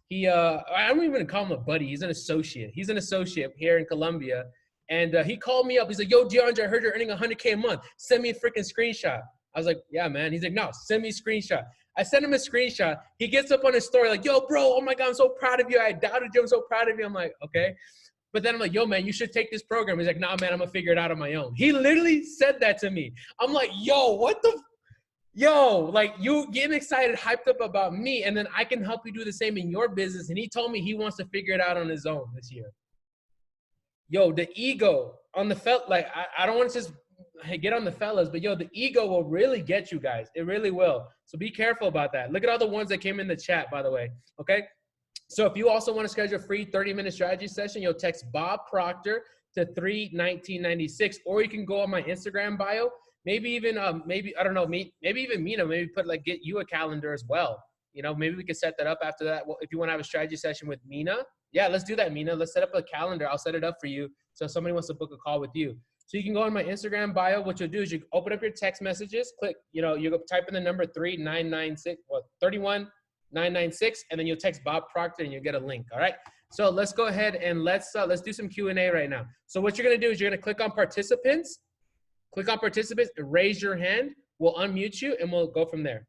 don't even call him a buddy. He's an associate. He's an associate here in Colombia. And he called me up. He's like, "Yo, DeAndre, I heard you're earning $100K a month. Send me a freaking screenshot." I was like, "Yeah, man." He's like, "No, send me a screenshot." I sent him a screenshot. He gets up on his story like, "Yo, bro, oh my God, I'm so proud of you. I doubted you. I'm so proud of you." I'm like, okay. But then I'm like, "Yo, man, you should take this program." He's like, "Nah, man, I'm going to figure it out on my own." He literally said that to me. I'm like, yo, what the? Yo, like you getting excited, hyped up about me, and then I can help you do the same in your business. And he told me he wants to figure it out on his own this year. Yo, the ego on the like, I don't want to just get on the fellas, but yo, the ego will really get you guys. It really will. So be careful about that. Look at all the ones that came in the chat, by the way. Okay. So if you also want to schedule a free 30-minute strategy session, you'll text Bob Proctor to 31996, or you can go on my Instagram bio. Maybe even, maybe, I don't know, maybe even Mina, maybe get you a calendar as well. You know, maybe we could set that up after that. Well, if you want to have a strategy session with Mina, yeah, let's do that, Mina. Let's set up a calendar. I'll set it up for you. So if somebody wants to book a call with you. So you can go on my Instagram bio. What you'll do is you open up your text messages, click, you know, you go type in the number 31996, and then you'll text Bob Proctor and you'll get a link. All right. So let's go ahead and let's do some Q&A right now. So what you're going to do is you're going to click on participants, and raise your hand. We'll unmute you and we'll go from there.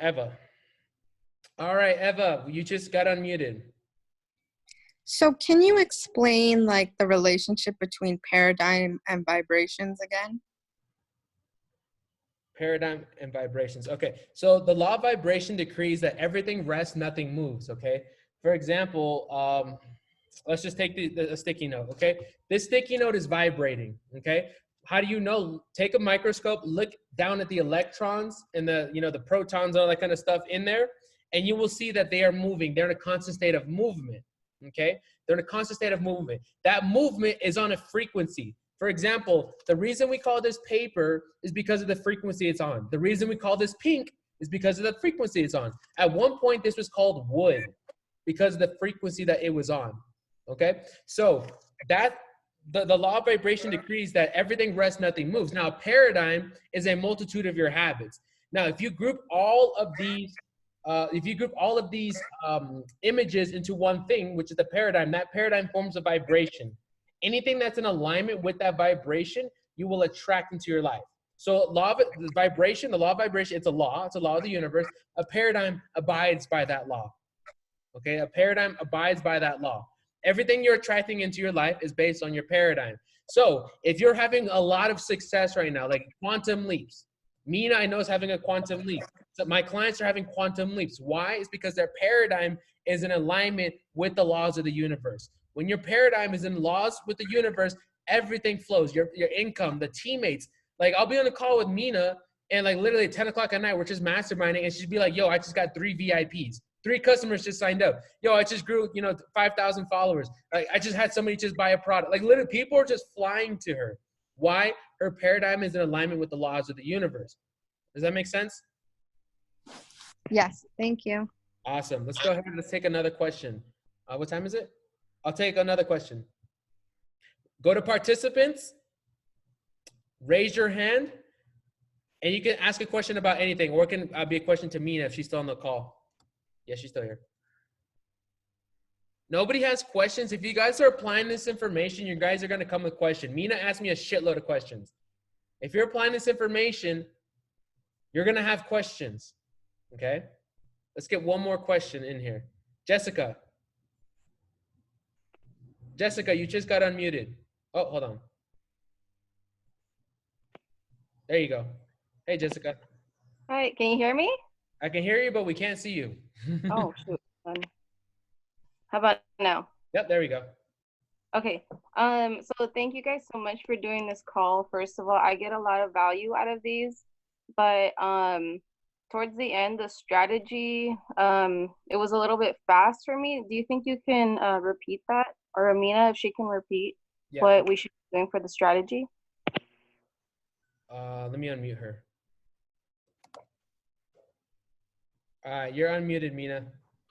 Eva. All right, Eva, you just got unmuted. So can you explain like the relationship between paradigm and vibrations again? Paradigm and vibrations. Okay, so the law of vibration decrees that everything rests, nothing moves, okay? For example, let's just take the sticky note, okay? This sticky note is vibrating, okay? How do you know? Take a microscope, look down at the electrons and the protons, all that kind of stuff in there, and you will see that they are moving. They're in a constant state of movement, okay? They're in a constant state of movement. That movement is on a frequency. For example, the reason we call this paper is because of the frequency it's on. The reason we call this pink is because of the frequency it's on. At one point, this was called wood because of the frequency that it was on, okay? So that, the law of vibration decrees that everything rests, nothing moves. Now, a paradigm is a multitude of your habits. Now, if you group all of these, images into one thing, which is the paradigm, that paradigm forms a vibration. Anything that's in alignment with that vibration, you will attract into your life. So the law of vibration, it's a law of the universe. A paradigm abides by that law. Okay, a paradigm abides by that law. Everything you're attracting into your life is based on your paradigm. So if you're having a lot of success right now, like quantum leaps, Mina, I know, is having a quantum leap. So my clients are having quantum leaps. Why? It's because their paradigm is in alignment with the laws of the universe. When your paradigm is in laws with the universe, everything flows. Your income, the teammates. Like, I'll be on a call with Mina, and like literally at 10 o'clock at night, we're just masterminding, and she'd be like, yo, I just got 3 VIPs. 3 customers just signed up. Yo, I just grew, 5,000 followers. Like, I just had somebody just buy a product. Like, literally, people are just flying to her. Why? Her paradigm is in alignment with the laws of the universe. Does that make sense? Yes, thank you. Awesome. Let's go ahead and let's take another question. What time is it? I'll take another question. Go to participants, raise your hand, and you can ask a question about anything, or it can be a question to Mina if she's still on the call. Yeah, she's still here. Nobody has questions. If you guys are applying this information, you guys are going to come with questions. Mina asked me a shitload of questions. If you're applying this information, you're going to have questions. Okay? Let's get one more question in here. Jessica. Jessica, you just got unmuted. Oh, hold on. There you go. Hey, Jessica. Hi, can you hear me? I can hear you, but we can't see you. Oh, shoot. How about now? Yep, there we go. Okay. So thank you guys so much for doing this call. First of all, I get a lot of value out of these, but towards the end, the strategy, it was a little bit fast for me. Do you think you can repeat that? Or Amina, if she can repeat what we should be doing for the strategy? Let me unmute her. You're unmuted, Mina.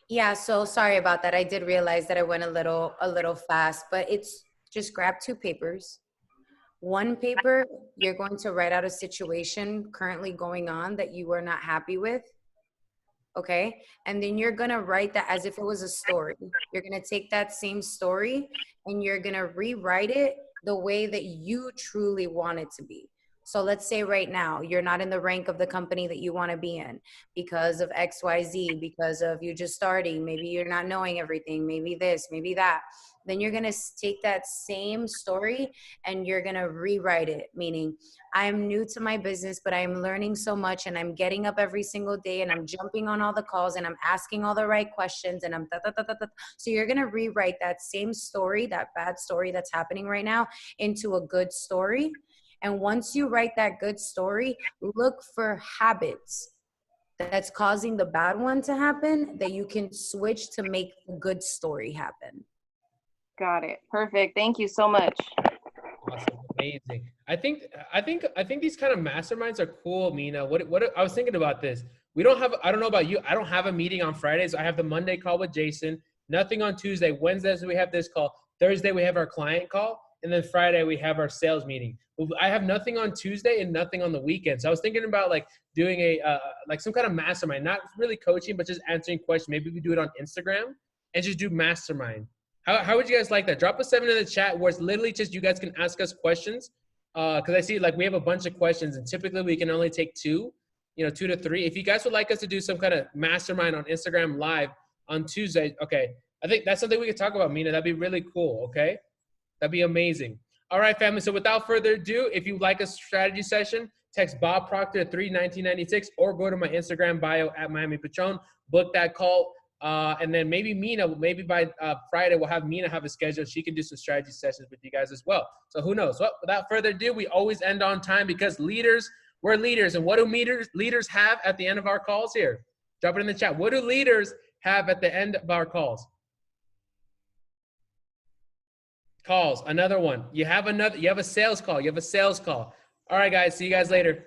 Yeah, so sorry about that. I did realize that I went a little fast, but it's just grab 2 papers. One paper, you're going to write out a situation currently going on that you are not happy with. Okay. And then you're going to write that as if it was a story. You're going to take that same story and you're going to rewrite it the way that you truly want it to be. So let's say right now, you're not in the rank of the company that you want to be in because of XYZ, because of you just starting, maybe you're not knowing everything, maybe this, maybe that. Then you're going to take that same story and you're going to rewrite it, meaning I'm new to my business, but I'm learning so much and I'm getting up every single day and I'm jumping on all the calls and I'm asking all the right questions and I'm So you're going to rewrite that same story, that bad story that's happening right now, into a good story. And once you write that good story, look for habits that's causing the bad one to happen that you can switch to make the good story happen. Got it. Perfect. Thank you so much. Awesome. Amazing. I think these kind of masterminds are cool, Mina. What I was thinking about this. We don't have, I don't know about you, I don't have a meeting on Fridays. I have the Monday call with Jason, nothing on Tuesday. Wednesdays we have this call. Thursday we have our client call. And then Friday we have our sales meeting. I have nothing on Tuesday and nothing on the weekend. So I was thinking about like doing a like some kind of mastermind, not really coaching, but just answering questions. Maybe we do it on Instagram and just do mastermind. How would you guys like that? Drop a 7 in the chat where it's literally just you guys can ask us questions. Because I see like we have a bunch of questions and typically we can only take 2 to 3. If you guys would like us to do some kind of mastermind on Instagram live on Tuesday, okay. I think that's something we could talk about, Mina. That'd be really cool, okay? That'd be amazing. All right, family. So without further ado, if you'd like a strategy session, text Bob Proctor 31996 or go to my Instagram bio at Miami Patron. Book that call. And then maybe Mina, maybe by Friday, we'll have Mina have a schedule. She can do some strategy sessions with you guys as well. So who knows? Well, without further ado, we always end on time because we're leaders. And what do leaders have at the end of our calls here? Drop it in the chat. What do leaders have at the end of our calls? calls, another one. You have a sales call. You have a sales call. All right, guys. See you guys later.